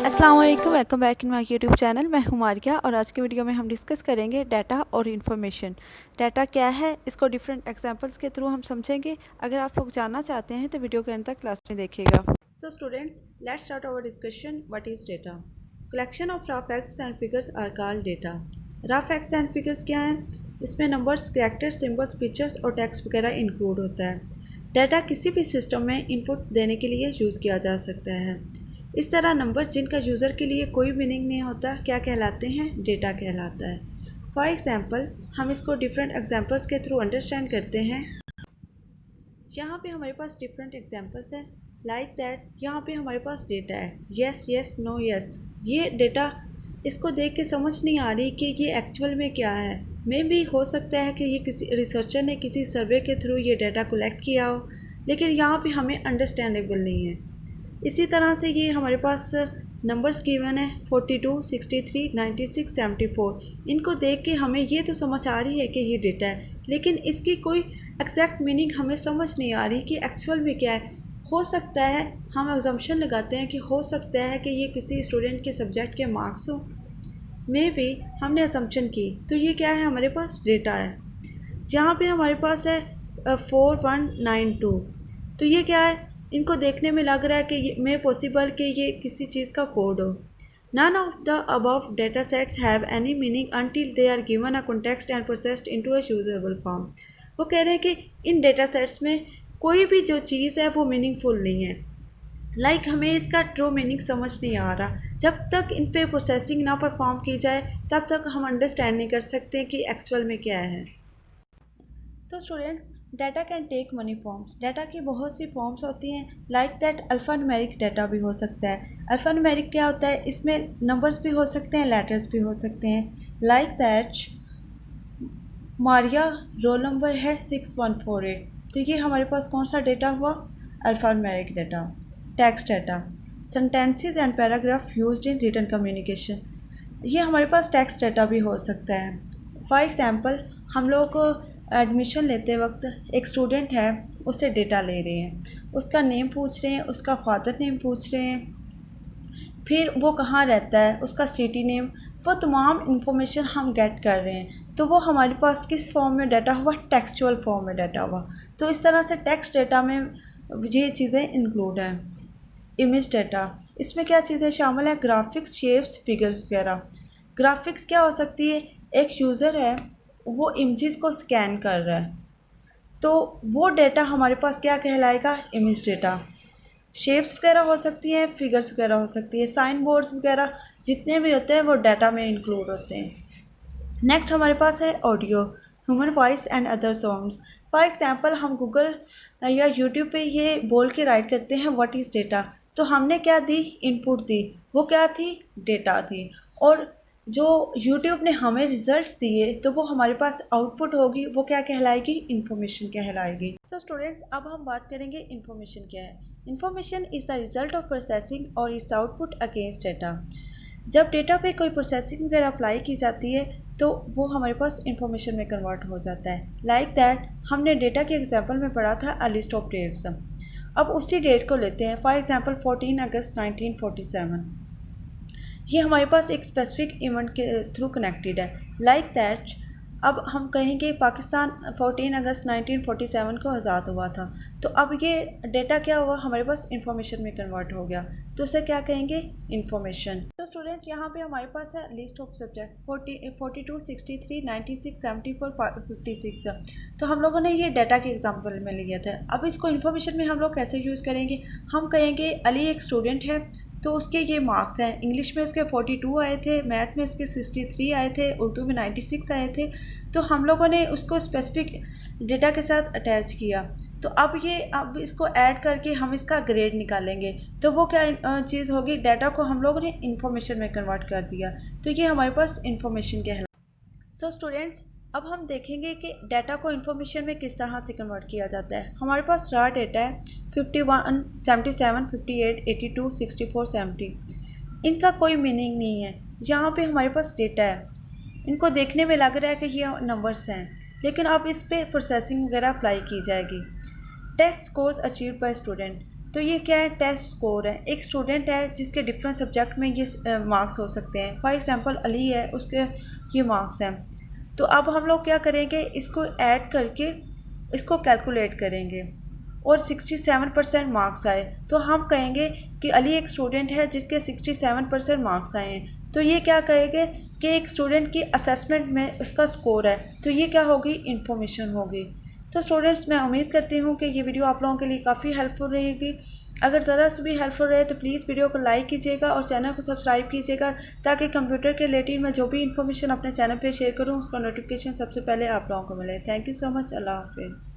अस्सलाम वालेकुम, welcome back in my YouTube channel. मैं हूं मारिया और आज के वीडियो में हम डिस्कस करेंगे डाटा और इन्फॉर्मेशन। डाटा क्या है, इसको डिफरेंट एग्जांपल्स के थ्रू हम समझेंगे। अगर आप लोग जानना चाहते हैं तो वीडियो के अंत तक क्लास में देखिएगा। So students, let's start our discussion. What is data? Collection of rough facts and figures are called data. Rough facts and figures क्या हैं? इसमें नंबर्स, कैरेक्टर्स, सिम्बल्स, पिक्चर्स और टेक्स्ट वगैरह इंक्लूड होता है। डाटा किसी भी सिस्टम में इनपुट देने के लिए यूज़ किया जा सकता है। इस तरह नंबर जिनका यूज़र के लिए कोई मीनिंग नहीं होता क्या कहलाते हैं? डेटा कहलाता है। फॉर एग्ज़ाम्पल, हम इसको डिफरेंट एग्जांपल्स के थ्रू अंडरस्टैंड करते हैं। यहाँ पे हमारे पास डिफरेंट एग्जांपल्स हैं। लाइक दैट, यहाँ पे हमारे पास डेटा है, येस येस नो येस। ये डेटा, इसको देख के समझ नहीं आ रही कि ये एक्चुअल में क्या है। मे भी हो सकता है कि ये किसी रिसर्चर ने किसी सर्वे के थ्रू ये डाटा कलेक्ट किया हो, लेकिन यहाँ पे हमें अंडरस्टैंडेबल नहीं है। इसी तरह से ये हमारे पास नंबर्स गिवन है 42, 63, 96, 74। इनको देख के हमें ये तो समझ आ रही है कि ये डेटा है, लेकिन इसकी कोई एग्जैक्ट मीनिंग हमें समझ नहीं आ रही कि एक्चुअल में क्या है। हो सकता है, हम एग्जम्पशन लगाते हैं कि हो सकता है कि ये किसी स्टूडेंट के सब्जेक्ट के मार्क्स हो। मे भी हमने असम्पशन की, तो ये क्या है? हमारे पास डेटा है। यहाँ पे हमारे पास है 4192। तो ये क्या है? इनको देखने में लग रहा है कि ये मे पॉसिबल कि ये किसी चीज़ का कोड हो। None of the above data sets have any meaning until they are given a context and processed into a usable form. वो कह रहे हैं कि इन डेटा सेट्स में कोई भी जो चीज़ है वो मीनिंगफुल नहीं है। हमें इसका ट्रू मीनिंग समझ नहीं आ रहा। जब तक इन पे प्रोसेसिंग ना परफॉर्म की जाए तब तक हम अंडरस्टैंड नहीं कर सकते कि एक्चुअल में क्या है। तो students, data can take many forms. Data की बहुत सी फॉर्म्स होती हैं। लाइक दैट, अल्फ़ान्यूमेरिक डाटा भी हो सकता है। अल्फ़ान्यूमेरिक क्या होता है? इसमें नंबर्स भी हो सकते हैं, लेटर्स भी हो सकते हैं। Like that, Maria roll number है 6148। तो ये हमारे पास कौन सा डेटा हुआ? Alphanumeric data. Text data, sentences and paragraph used in written communication. ये हमारे पास टेक्स्ट डाटा भी हो सकता है। फॉर एग्ज़ाम्पल, हम लोग को एडमिशन लेते वक्त एक स्टूडेंट है, उससे डेटा ले रहे हैं, उसका नेम पूछ रहे हैं, उसका फादर नेम पूछ रहे हैं, फिर वो कहाँ रहता है, उसका सिटी नेम, वो तमाम इंफॉर्मेशन हम गेट कर रहे हैं। तो वो हमारे पास किस फॉर्म में डाटा हुआ? टेक्सचुअल फॉर्म में डाटा हुआ। तो इस तरह से टेक्स्ट डाटा में ये चीज़ें इंक्लूड हैं। इमेज डाटा, इसमें क्या चीज़ें शामिल है? ग्राफिक्स, शेप्स, फिगर्स वगैरह। ग्राफिक्स क्या हो सकती है? एक यूज़र है, वो इमेजेस को स्कैन कर रहा है, तो वो डेटा हमारे पास क्या कहलाएगा? Image data. शेप्स वगैरह हो सकती हैं, फिगर्स वगैरह हो सकती है, साइन बोर्ड्स वगैरह जितने भी होते हैं वो डाटा में इंक्लूड होते हैं। नेक्स्ट हमारे पास है audio, human voice and other sounds. For example, हम गूगल या यूट्यूब पे ये बोल के राइट करते हैं व्हाट इज़ डेटा। तो हमने क्या दी? इनपुट दी। वो क्या थी? डेटा थी। और जो यूट्यूब ने हमें रिजल्ट्स दिए तो वो हमारे पास आउटपुट होगी, वो क्या कहलाएगी? इन्फॉर्मेशन कहलाएगी। सो स्टूडेंट्स, अब हम बात करेंगे इन्फॉर्मेशन क्या है। Information is the result of processing और इट्स आउटपुट अगेंस्ट डेटा। जब डेटा पे कोई प्रोसेसिंग वगैरह अप्लाई की जाती है तो वो हमारे पास इंफॉर्मेशन में कन्वर्ट हो जाता है। लाइक दैट, हमने डेटा के एग्जांपल में पढ़ा था अ लिस्ट ऑफ डेट्स। अब उसी डेट को लेते हैं। फॉर एग्जांपल 14 अगस्त 1947। ये हमारे पास एक स्पेसिफिक इवेंट के थ्रू कनेक्टेड है। लाइक दैट, अब हम कहेंगे पाकिस्तान 14 अगस्त 1947 को आज़ाद हुआ था। तो अब ये डेटा क्या हुआ? हमारे पास इंफॉर्मेशन में कन्वर्ट हो गया। तो उसे क्या कहेंगे? इंफॉर्मेशन। तो स्टूडेंट्स, यहाँ पे हमारे पास है लिस्ट ऑफ सब्जेक्ट 42, 63, 96, 74, 56। तो हम लोगों ने ये डाटा के एग्जाम्पल में लिया था। अब इसको इन्फॉर्मेशन में हम लोग कैसे यूज़ करेंगे? हम कहेंगे अली एक स्टूडेंट है, तो उसके ये मार्क्स हैं। इंग्लिश में उसके 42 आए थे, मैथ में उसके 63 आए थे, उर्दू में 96 आए थे। तो हम लोगों ने उसको स्पेसिफिक डेटा के साथ अटैच किया। तो अब इसको ऐड करके हम इसका ग्रेड निकालेंगे। तो वो क्या चीज़ होगी? डाटा को हम लोगों ने इंफॉर्मेशन में कन्वर्ट कर दिया। तो ये हमारे पास इंफॉर्मेशन कहलाता है। सो स्टूडेंट्स, अब हम देखेंगे कि डाटा को इन्फॉर्मेशन में किस तरह से कन्वर्ट किया जाता है। हमारे पास रॉ डेटा है 51, 77, 58, 82, 64, 70। इनका कोई मीनिंग नहीं है। यहाँ पे हमारे पास डेटा है, इनको देखने में लग रहा है कि ये नंबर्स हैं, लेकिन अब इस पर प्रोसेसिंग वगैरह अप्लाई की जाएगी। Test scores achieve by student. तो ये क्या है, टेस्ट स्कोर है। एक स्टूडेंट है जिसके डिफरेंट सब्जेक्ट में ये मार्क्स हो सकते हैं। फॉर एग्जांपल अली है, उसके ये मार्क्स हैं। तो अब हम लोग क्या करेंगे, इसको ऐड करके इसको कैलकुलेट करेंगे और 67% मार्क्स आए तो हम कहेंगे कि अली एक स्टूडेंट है जिसके 67% मार्क्स आए हैं। तो ये क्या कहेंगे कि एक स्टूडेंट की असेसमेंट में उसका स्कोर है, तो ये क्या होगी, इन्फॉर्मेशन होगी। तो स्टूडेंट्स, मैं उम्मीद करती हूँ कि ये वीडियो आप लोगों के लिए काफ़ी हेल्पफुल रहेगी। अगर ज़रा सा भी हेल्पफुल रहे तो प्लीज़ वीडियो को लाइक कीजिएगा और चैनल को सब्सक्राइब कीजिएगा, ताकि कंप्यूटर के रिलेटेड मैं जो भी इन्फॉर्मेशन अपने चैनल पे शेयर करूँ उसका नोटिफिकेशन सबसे पहले आप लोगों को मिले। Thank you so much. अल्लाह हाफिज़।